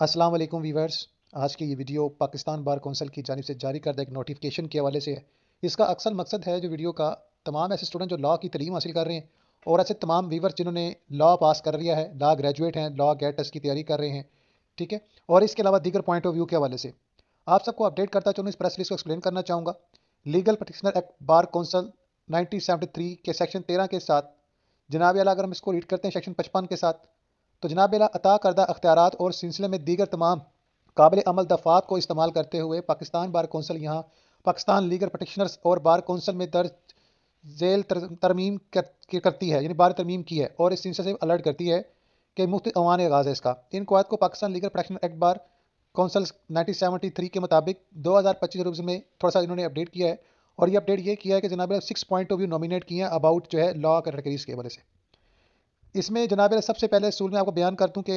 अस्सलाम वालेकुम वीवर्स। आज की ये वीडियो पाकिस्तान बार कौंसिल की जानिब से जारी करदा एक नोटिफिकेशन के हवाले से है। इसका अक्सर मकसद है जो वीडियो का तमाम ऐसे स्टूडेंट जो लॉ की तलीम हासिल कर रहे हैं और ऐसे तमाम वीवर्स जिन्होंने लॉ पास कर लिया है, लॉ ग्रेजुएट हैं, लॉ गेट टेस्ट की तैयारी कर रहे हैं, ठीक है। और इसके अलावा दीगर पॉइंट ऑफ व्यू के हवाले से आप सबको अपडेट करता चलूँ, इस प्रेस रिलीज को एक्सप्लेन करना चाहूँगा। Legal practitioner act bar council 1973 के सेक्शन 13 के साथ जनाब आला अगर हम इसको रीड करते हैं सेक्शन 55 के साथ, तो जनाब आला अता करदा अख्तियारात और सिलसिले में दीगर तमाम काबिल अमल दफ़ात को इस्तेमाल करते हुए पाकिस्तान बार कौंसिल यहाँ पाकिस्तान लीगल प्रैक्टिशनर्स और बार कौंसिल में दर्ज झेल तरमीम करती है, यानी बार तरमीम की है और इस सिलसिले से अलर्ट करती है कि मुफ्त अवान आगाज़ है इसका। इन कवायद को Pakistan legal practitioner act bar council 1973 के मुताबिक 2025 रूप में थोड़ा सा इन्होंने अपडेट किया है। और ये अपडेट ये किया है कि जनाब 6 पॉइंट ऑफ व्यू नॉमिनेट किए हैं अबाउट जो है लॉ कैटेगरीज के वजह से। इसमें जनाब सबसे पहले असूल में आपको बयान कर दूं कि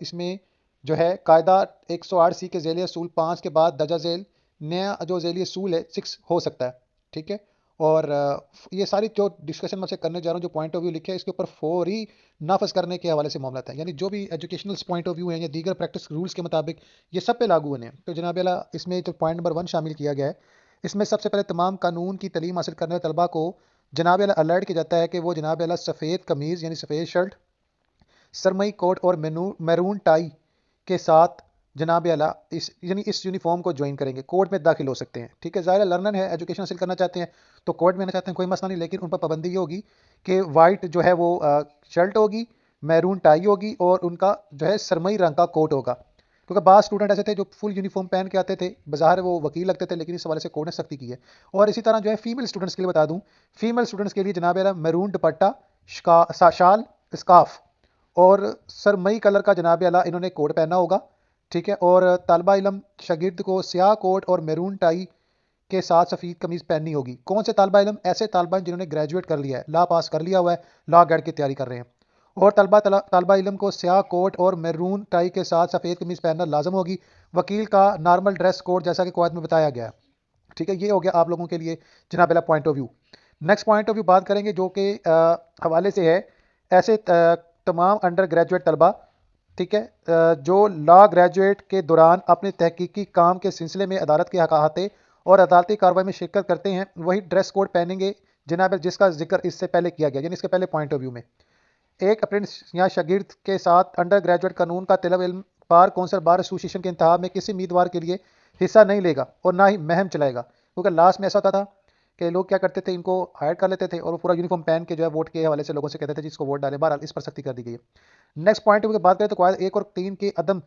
इसमें जो है कायदा 108C के ज़ेली असूल 5 के बाद दर्जा झेल नया जो ज़ेली असूल है 6 हो सकता है, ठीक है। और ये सारी जो डिस्कशन मैं से करने जा रहा हूँ, जो पॉइंट ऑफ व्यू लिखे हैं इसके ऊपर फौरी नाफज करने के हवाले से मामला था, यानी जो भी एजुकेशनल पॉइंट ऑफ व्यू है या दीगर प्रैक्टिस रूल्स के मुताबिक ये सब पे लागू होने हैं। तो जनाब अला इसमें जो पॉइंट नंबर 1 शामिल किया गया है, इसमें सबसे पहले तमाम कानून की तलीम हासिल करने वाले तलबा को जनाब अला अलर्ट किया जाता है कि वो जनाब अला सफ़ेद कमीज़ यानी सफ़ेद शर्ट, सरमई कोट और मैरून टाई के साथ जनाब आला इस यूनिफॉर्म को ज्वाइन करेंगे, कोर्ट में दाखिल हो सकते हैं, ठीक है। ज़ाहिर लर्नर है, एजुकेशन हासिल करना चाहते हैं तो कोर्ट में आना चाहते हैं, कोई मसला नहीं, लेकिन उन पर पाबंदी ये होगी कि वाइट जो है वो शर्ट होगी, मैरून टाई होगी और उनका जो है सरमई रंग का कोट होगा। क्योंकि बाद स्टूडेंट ऐसे थे जो फुल यूनिफॉर्म पहन के आते थे, बाजार वो वकील लगते थे, लेकिन इस हवाले से कोर्ट ने सख्ती की है। और इसी तरह जो है फीमेल स्टूडेंट्स के लिए बता दूं, फीमेल स्टूडेंट्स के लिए जनाब मैरून दुपट्टा, शाल, स्काफ और सरमई कलर का जनाब अला इन्होंने कोट पहना होगा, ठीक है। और तालबा इलम शागिर्द को स्याह कोट और मैरून टाई के साथ सफ़ेद कमीज़ पहननी होगी। कौन से तालबा इलम? ऐसे तालबा जिन्होंने ग्रेजुएट कर लिया है, लॉ पास कर लिया हुआ है, लॉ गेट की तैयारी कर रहे हैं। और तालबा इलम को स्याह कोट और मैरून टाई के साथ सफ़ेद कमीज़ पहनना लाजम होगी। वकील का नॉर्मल ड्रेस कोड जैसा कि कवायद में बताया गया है, ठीक है। ये हो गया आप लोगों के लिए जनाब अला point of view. Next point of view बात करेंगे जो कि हवाले से है ऐसे तमाम अंडर ग्रेजुएट तलबा, ठीक है, जो लॉ ग्रेजुएट के दौरान अपने तहकीकी काम के सिलसिले में अदालत के अहाते और अदालती कार्रवाई में शिरकत करते हैं, वही ड्रेस कोड पहनेंगे जनाब जिसका जिक्र इससे पहले किया गया, यानी इसके पहले पॉइंट ऑफ व्यू में एक अप्रेंटिस या शागिर्द के साथ अंडर ग्रेजुएट कानून का तलब इल्म बार कौंसिल बार एसोसिएशन के इंतखाब में किसी उम्मीदवार के लिए हिस्सा नहीं लेगा और ना ही महम चलाएगा। क्योंकि लास्ट में ऐसा होता था कि लोग क्या करते थे, इनको हायर कर लेते थे और वो पूरा यूनिफॉर्म पहन के जो है वोट के हवाले से लोगों से कहते थे जिसको वोट डाले। बहरहाल इस पर सख्ती कर दी गई है। नेक्स्ट पॉइंट की बात करें तो कायदा 1 और 3 के अदम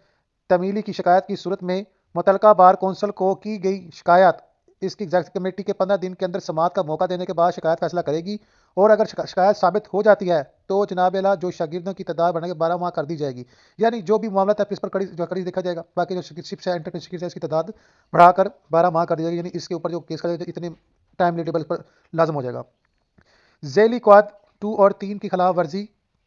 तमीली की शिकायत की सूरत में मुतलका बार कौंसिल को की गई शिकायत इसकी एग्जेक्टिव कमेटी के 15 दिन के अंदर समाअत का मौका देने के बाद शिकायत फैसला करेगी। और अगर शिकायत साबित हो जाती है तो जनाब अला जो शागिर्दों की तादाद बढ़ने के 12 माह कर दी जाएगी, यानी जो भी मामला है इस पर कड़ी देखा जाएगा। बाकी जो शिप्स है इंटर्नशिप है इसकी तादाद बढ़ाकर 12 माह कर दी जाएगी, यानी इसके ऊपर जो केस का इतने टाइम टेबल पर लाजम हो जाएगा। झेली क्वाद 2 और 3 की खिलाफ वर्जी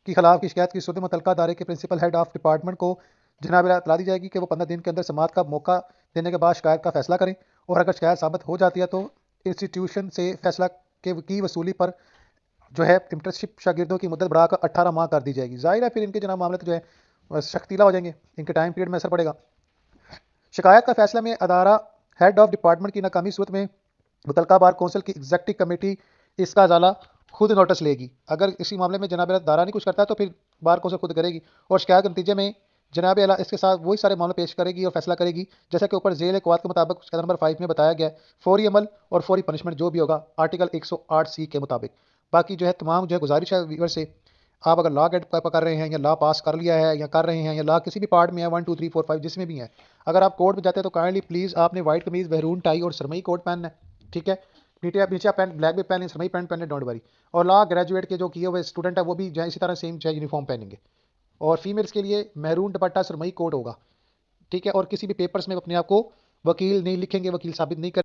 की खिलाफ की शिकायत की सूरत में मुतलका दायरे के प्रिंसिपल हेड ऑफ डिपार्टमेंट को जनाब इतला दी जाएगी कि वो 15 दिन के अंदर समाअत का मौका देने के बाद शिकायत का फैसला करें। और अगर शिकायत साबित हो जाती है तो इंस्टीट्यूशन से फैसला की वसूली पर जो है इंटर्नशिप शागिर्दों की मुद्दत बढ़ाकर 18 माह कर दी जाएगी। जाहिर है फिर इनके जनाब मामले तो जो है शख्तीला हो जाएंगे, इनके टाइम पीरियड में असर पड़ेगा। शिकायत का फैसला में अदारा हेड ऑफ डिपार्टमेंट की नाकामी सूरत में मुतलका बार कौंसिल की एग्जेक्टिव कमेटी इसका अजाला खुद नोटिस लेगी। अगर इसी मामले में जनाब दारा नहीं कुछ करता तो फिर बार कौंसिल खुद करेगी और शिकायत के नतीजे में जनाब अला इसके साथ वही सारे मामले पेश करेगी और फैसला करेगी जैसा कि ऊपर झेल कवाद के मुताबिक नंबर 5 में बताया गया है। फौरी अमल और फौरी पनिशमेंट जो भी होगा आर्टिकल 108C के मुताबिक। बाकी जो है तमाम जो है गुजारिश है व्यूअर से, आप अगर लॉ गेट कर रहे हैं या लॉ पास कर लिया है या कर रहे हैं या लॉ किसी भी पार्ट में है 1 2 3 4 5 जिसमें भी है, अगर आप कोर्ट में जाते हैं तो काइंडली प्लीज़ आपने व्हाइट कमीज़ महरून टाई और सरमई कोट पहनना है, ठीक है। नीचे आप पैंट ब्लैक भी पहने, सरमई पैंट पहने, डोंट वरी। और लॉ ग्रेजुएट के जो किए हुए स्टूडेंट है वो भी जो है इसी तरह सेम जो है यूनिफॉर्म पहनेंगे। और फीमेल्स के लिए मैरून दुपट्टा सरमई कोट होगा, ठीक है। और किसी भी पेपर्स में अपने आप को वकील नहीं लिखेंगे, वकील साबित नहीं कर